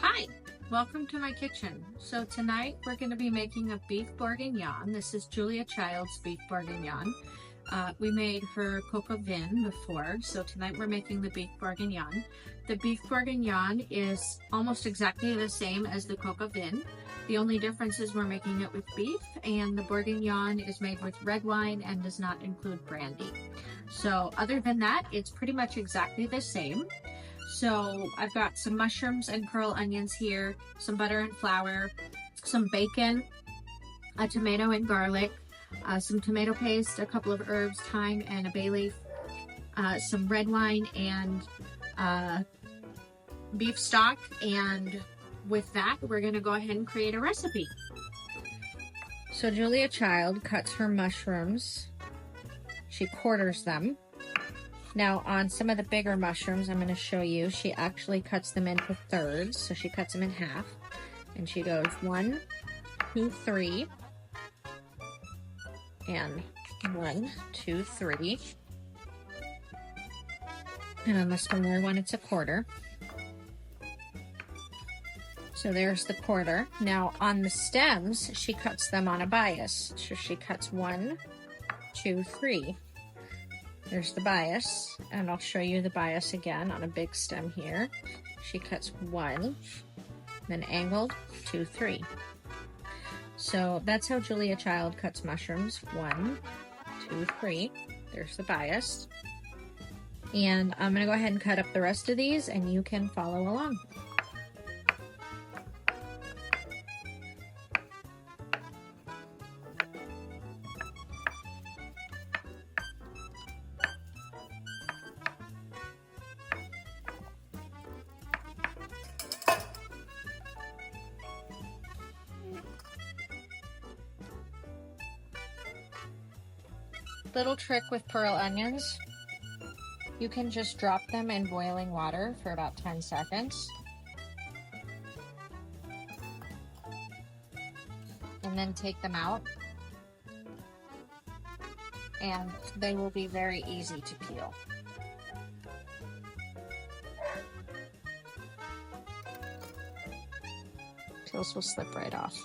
Hi, welcome to my kitchen. So tonight we're going to be making a beef bourguignon. This is Julia Child's beef bourguignon. We made her coq au vin before, so tonight we're making the beef bourguignon. The beef bourguignon is almost exactly the same as the coq au vin. The only difference is we're making it with beef, and the bourguignon is made with red wine and does not include brandy. So other than that, it's pretty much exactly the same. So I've got some mushrooms and pearl onions here, some butter and flour, some bacon, a tomato and garlic, some tomato paste, a couple of herbs, thyme and a bay leaf, some red wine and beef stock. And with that, we're going to go ahead and create a recipe. So Julia Child cuts her mushrooms. She quarters them. Now on some of the bigger mushrooms, I'm going to show you, she actually cuts them into thirds. So she cuts them in half and she goes 1, 2, 3, and 1, 2, 3. And on the smaller one, it's a quarter. So there's the quarter. Now on the stems, she cuts them on a bias. So she cuts 1, 2, 3. There's the bias, and I'll show you the bias again on a big stem here. She cuts 1, then angled, 2, 3. So that's how Julia Child cuts mushrooms. 1, 2, 3. There's the bias. And I'm going to go ahead and cut up the rest of these, and you can follow along. Little trick with pearl onions, you can just drop them in boiling water for about 10 seconds and then take them out, and they will be very easy to peel. Peels will slip right off.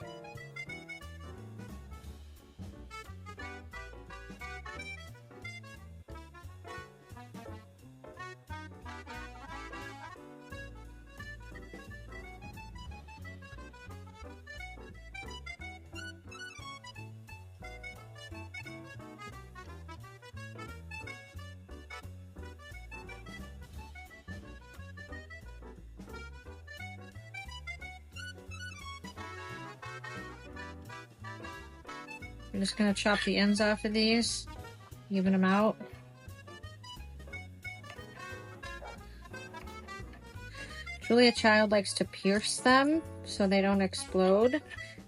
I'm just going to chop the ends off of these, even them out. Julia Child likes to pierce them so they don't explode.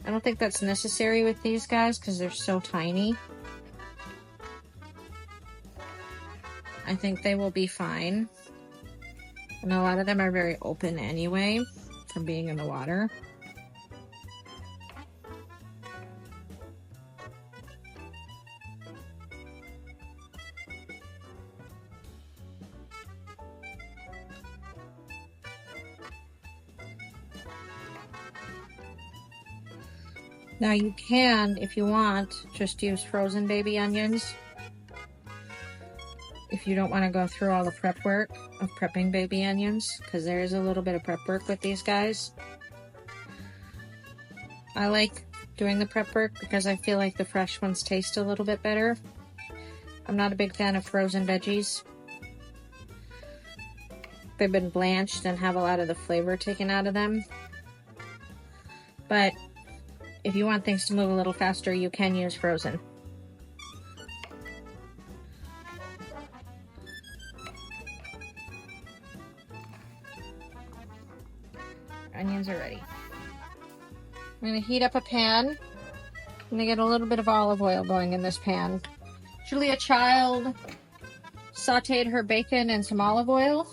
I don't think that's necessary with these guys because they're so tiny. I think they will be fine. And a lot of them are very open anyway from being in the water. Now you can, if you want, just use frozen baby onions if you don't want to go through all the prep work of prepping baby onions, because there is a little bit of prep work with these guys. I like doing the prep work because I feel like the fresh ones taste a little bit better. I'm not a big fan of frozen veggies. They've been blanched and have a lot of the flavor taken out of them. But if you want things to move a little faster, you can use frozen. Onions are ready. I'm going to heat up a pan. I'm going to get a little bit of olive oil going in this pan. Julia Child sauteed her bacon in some olive oil.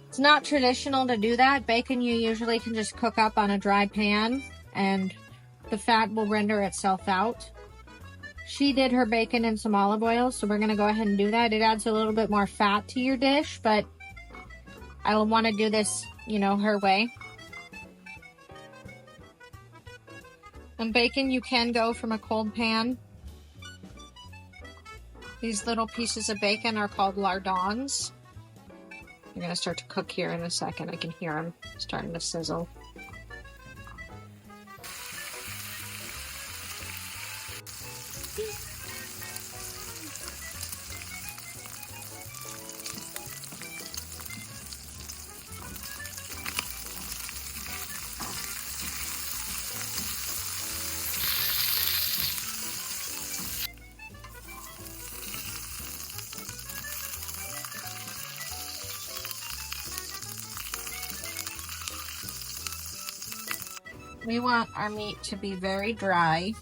It's not traditional to do that. Bacon you usually can just cook up on a dry pan and the fat will render itself out. She did her bacon in some olive oil, so we're going to go ahead and do that. It adds a little bit more fat to your dish, but I want to do this her way. And bacon, you can go from a cold pan. These little pieces of bacon are called lardons. They're going to start to cook here in a second. I can hear them starting to sizzle. We want our meat to be very dry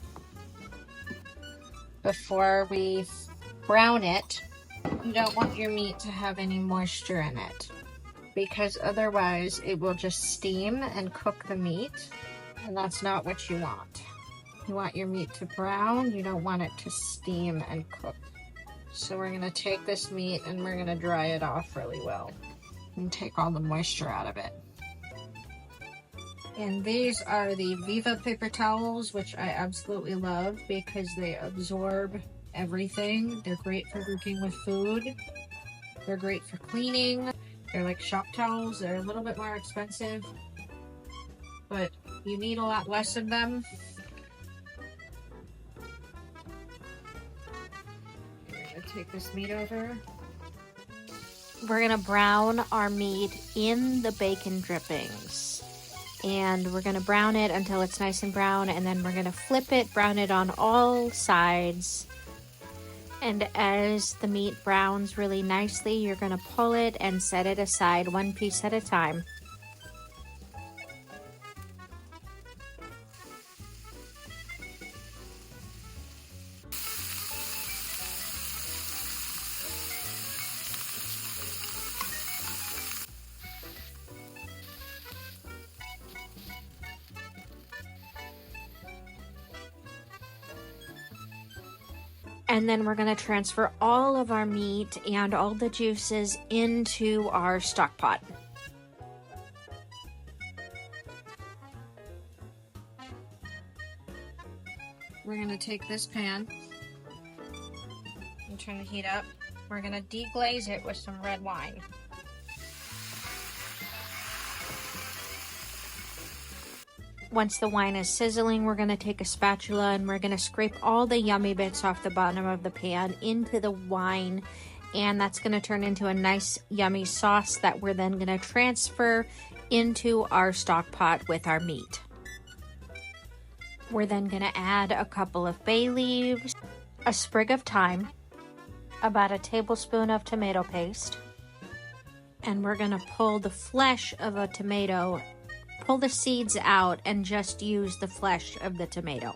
before we brown it. You don't want your meat to have any moisture in it, because otherwise it will just steam and cook the meat, and that's not what you want. You want your meat to brown, you don't want it to steam and cook. So we're gonna take this meat and we're gonna dry it off really well and take all the moisture out of it. And these are the Viva paper towels, which I absolutely love because they absorb everything. They're great for working with food. They're great for cleaning. They're like shop towels. They're a little bit more expensive, but you need a lot less of them. I'm gonna take this meat over. We're gonna brown our meat in the bacon drippings. And we're gonna brown it until it's nice and brown, and then we're gonna flip it, brown it on all sides. And as the meat browns really nicely, you're gonna pull it and set it aside one piece at a time. And then we're going to transfer all of our meat and all the juices into our stock pot. We're going to take this pan and turn the heat up. We're going to deglaze it with some red wine. Once the wine is sizzling, we're going to take a spatula and we're going to scrape all the yummy bits off the bottom of the pan into the wine, and that's going to turn into a nice yummy sauce that we're then going to transfer into our stock pot with our meat. We're then going to add a couple of bay leaves, a sprig of thyme, about a tablespoon of tomato paste, and we're going to pull the flesh of a tomato. Pull the seeds out and just use the flesh of the tomato.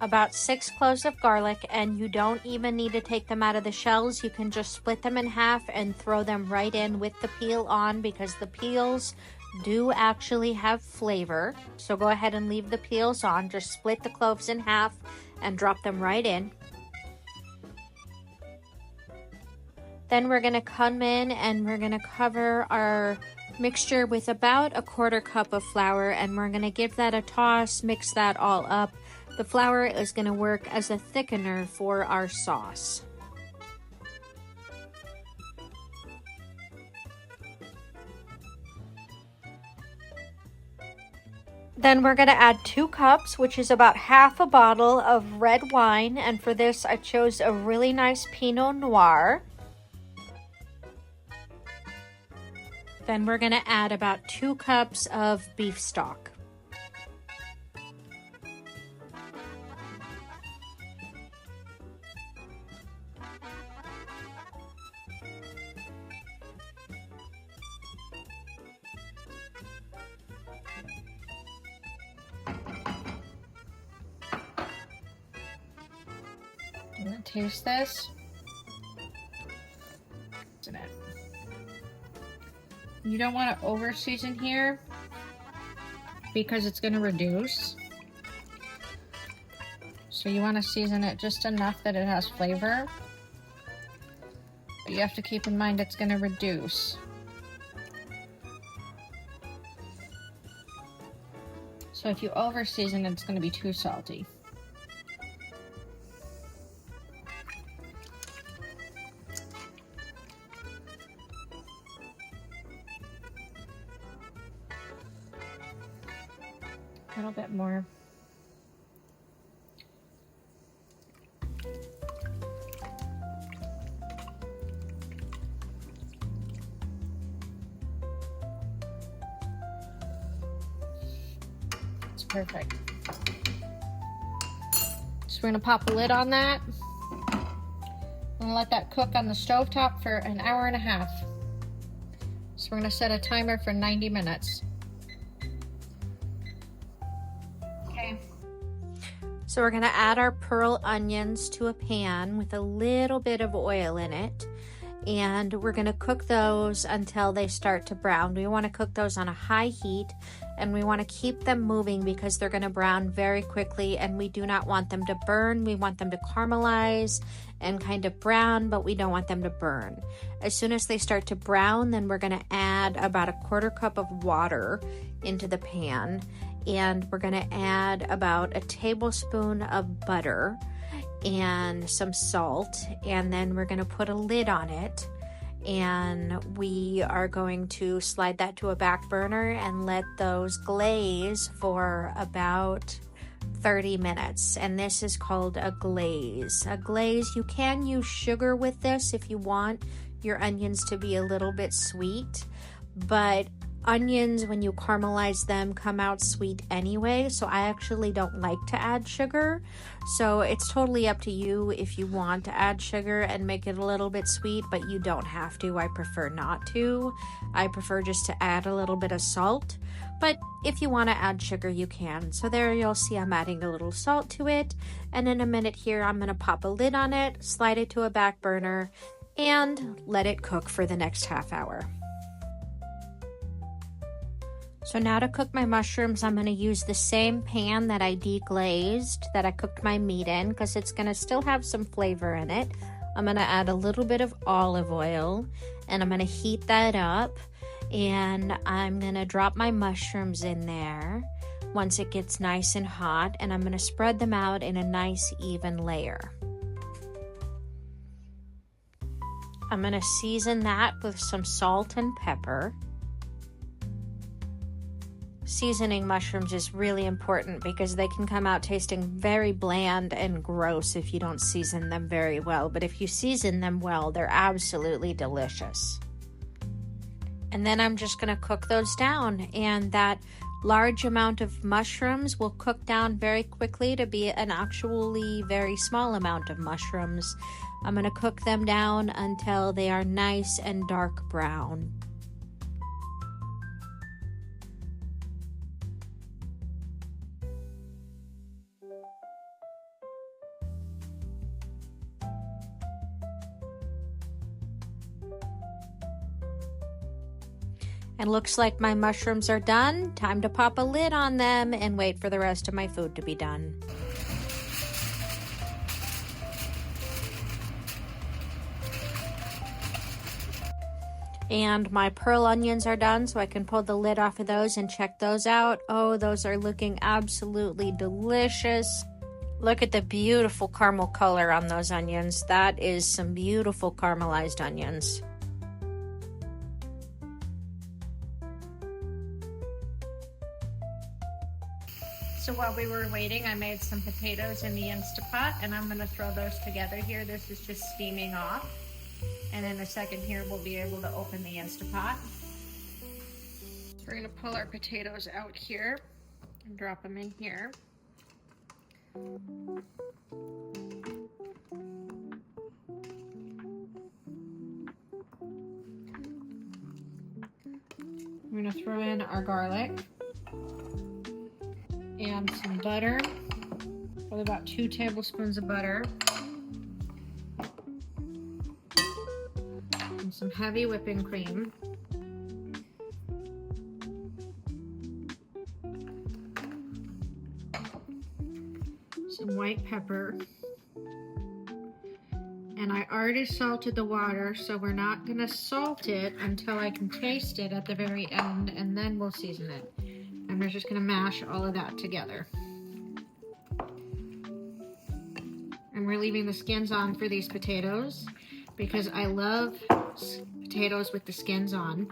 About 6 cloves of garlic, and you don't even need to take them out of the shells. You can just split them in half and throw them right in with the peel on, because the peels do actually have flavor. So go ahead and leave the peels on. Just split the cloves in half and drop them right in. Then we're going to come in and we're going to cover our mixture with about a 1/4 cup of flour, and we're going to give that a toss, mix that all up. The flour is going to work as a thickener for our sauce. Then we're going to add 2 cups, which is about half a bottle of red wine, and for this I chose a really nice Pinot Noir. Then we're going to add about 2 cups of beef stock. taste this. Isn't it? You don't want to over season here because it's going to reduce. So you want to season it just enough that it has flavor. But you have to keep in mind it's going to reduce. So if you over season it, it's going to be too salty. A little bit more. It's perfect. So we're gonna pop a lid on that and let that cook on the stovetop for an hour and a half. So we're gonna set a timer for 90 minutes. So we're gonna add our pearl onions to a pan with a little bit of oil in it. And we're gonna cook those until they start to brown. We wanna cook those on a high heat, and we wanna keep them moving because they're gonna brown very quickly, and we do not want them to burn. We want them to caramelize and kind of brown, but we don't want them to burn. As soon as they start to brown, then we're gonna add about a 1/4 cup of water into the pan. And we're gonna add about a tablespoon of butter and some salt, and then we're gonna put a lid on it, and we are going to slide that to a back burner and let those glaze for about 30 minutes. And this is called a glaze. A glaze, you can use sugar with this if you want your onions to be a little bit sweet, but onions, when you caramelize them, come out sweet anyway, so I actually don't like to add sugar. So it's totally up to you if you want to add sugar and make it a little bit sweet, but you don't have to. I prefer not to. I prefer just to add a little bit of salt, but if you want to add sugar, you can. So there you'll see I'm adding a little salt to it, and in a minute here I'm going to pop a lid on it, slide it to a back burner, and let it cook for the next half hour. So now to cook my mushrooms, I'm going to use the same pan that I deglazed, that I cooked my meat in, because it's going to still have some flavor in it. I'm going to add a little bit of olive oil, and I'm going to heat that up, and I'm going to drop my mushrooms in there once it gets nice and hot, and I'm going to spread them out in a nice even layer. I'm going to season that with some salt and pepper. Seasoning mushrooms is really important because they can come out tasting very bland and gross if you don't season them very well. But if you season them well, they're absolutely delicious. And then I'm just going to cook those down, and that large amount of mushrooms will cook down very quickly to be an actually very small amount of mushrooms. I'm going to cook them down until they are nice and dark brown. And looks like my mushrooms are done. Time to pop a lid on them and wait for the rest of my food to be done. And my pearl onions are done, so I can pull the lid off of those and check those out. Oh, those are looking absolutely delicious. Look at the beautiful caramel color on those onions. That is some beautiful caramelized onions. So while we were waiting, I made some potatoes in the Instapot, and I'm going to throw those together here. This is just steaming off. And in a second here, we'll be able to open the Instapot. So we're going to pull our potatoes out here and drop them in here. I'm going to throw in our garlic and some butter, probably about 2 tablespoons of butter. some heavy whipping cream. Some white pepper. And I already salted the water, so we're not gonna salt it until I can taste it at the very end, and then we'll season it. And we're just gonna mash all of that together. And we're leaving the skins on for these potatoes because I love potatoes with the skins on.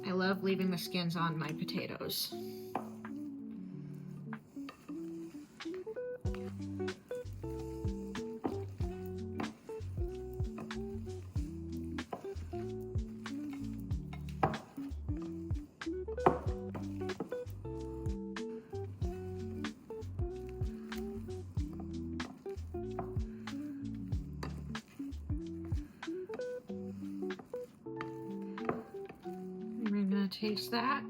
I love leaving the skins on my potatoes. Taste that.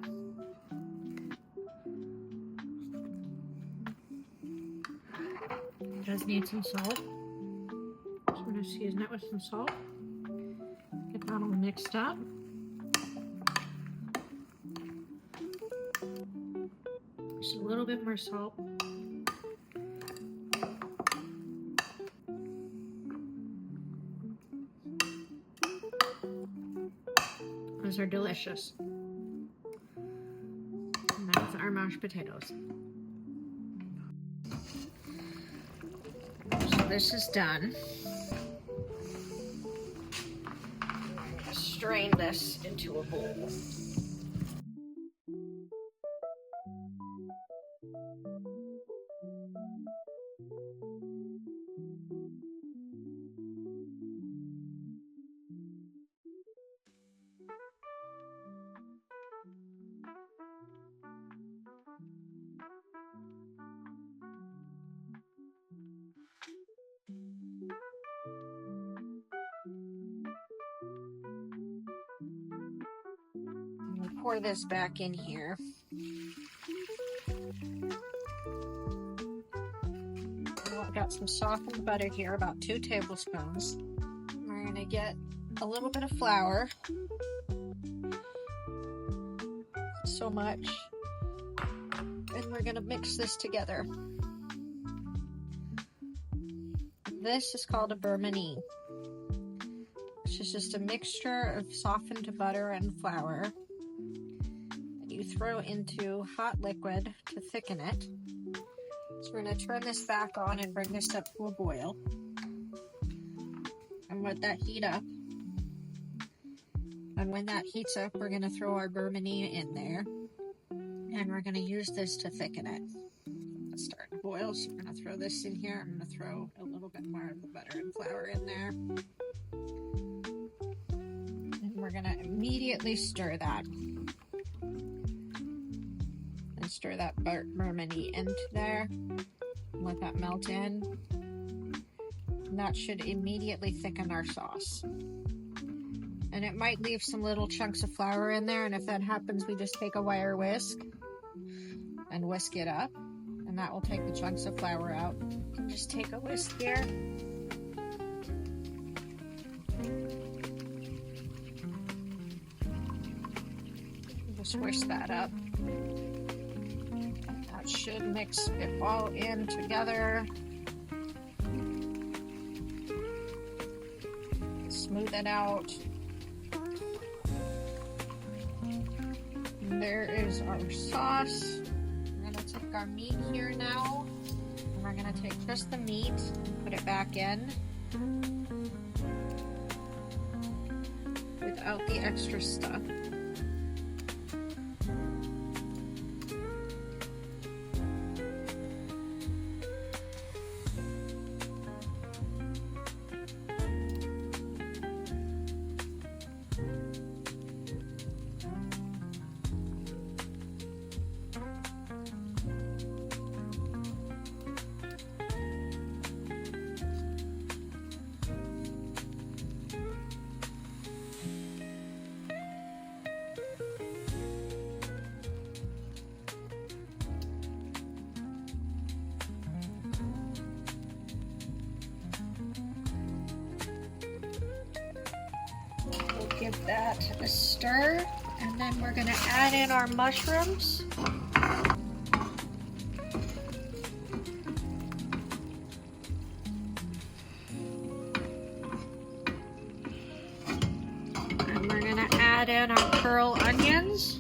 It does need some salt. So we're going to season it with some salt. Get that all mixed up. Just a little bit more salt. Those are delicious. That's our mashed potatoes. So this is done. Strain this into a bowl. Pour this back in here. I've got some softened butter here, about 2 tablespoons. We're gonna get a little bit of flour. So much. And we're gonna mix this together. This is called a Gourmet. Which is just a mixture of softened butter and flour. You throw into hot liquid to thicken it. So we're going to turn this back on and bring this up to a boil. And let that heat up. And when that heats up, we're going to throw our Gourmet in there. And we're going to use this to thicken it. It's starting to boil, so we're going to throw this in here. I'm going to throw a little bit more of the butter and flour in there. And we're going to immediately stir that. Stir that Gourmet into there. Let that melt in. And that should immediately thicken our sauce. And it might leave some little chunks of flour in there, and if that happens, we just take a wire whisk and whisk it up, and that will take the chunks of flour out. You can just take a whisk here. Just whisk that up. Should mix it all in together. Smooth it out. And there is our sauce. We're going to take our meat here now. And we're going to take just the meat, put it back in. Without the extra stuff. Give that a stir, and then we're gonna add in our mushrooms. And we're gonna add in our pearl onions.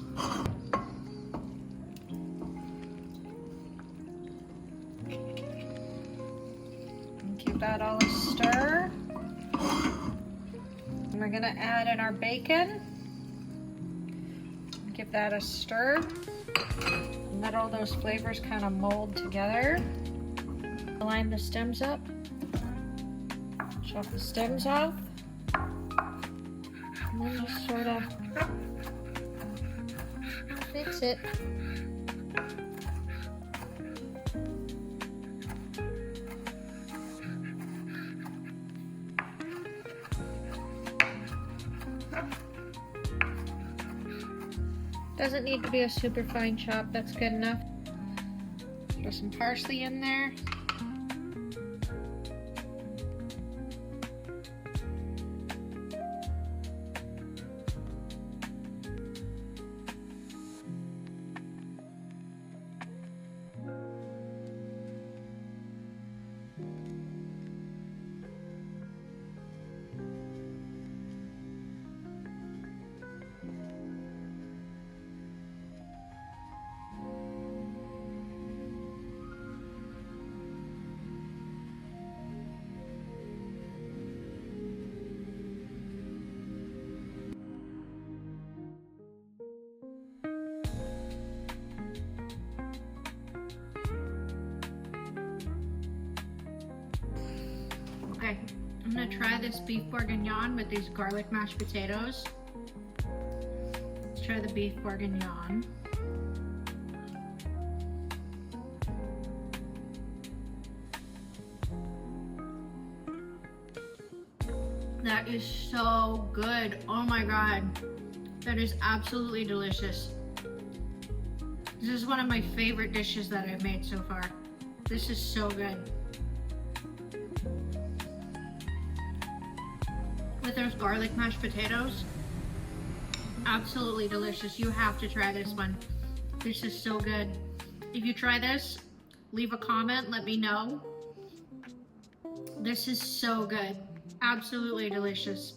And give that all a stir. And we're gonna add in our bacon. Give that a stir. And let all those flavors kind of mold together. Line the stems up. Chop the stems off. And then just sort of fix it. Doesn't need to be a super fine chop, that's good enough. Throw some parsley in there. Okay, I'm gonna try this beef bourguignon with these garlic mashed potatoes. Let's try the beef bourguignon. That is so good. Oh my God. That is absolutely delicious. This is one of my favorite dishes that I've made so far. This is so good. With those garlic mashed potatoes, absolutely delicious. You have to try this one. This is so good. If you try this, leave a comment, let me know. This is so good. Absolutely delicious.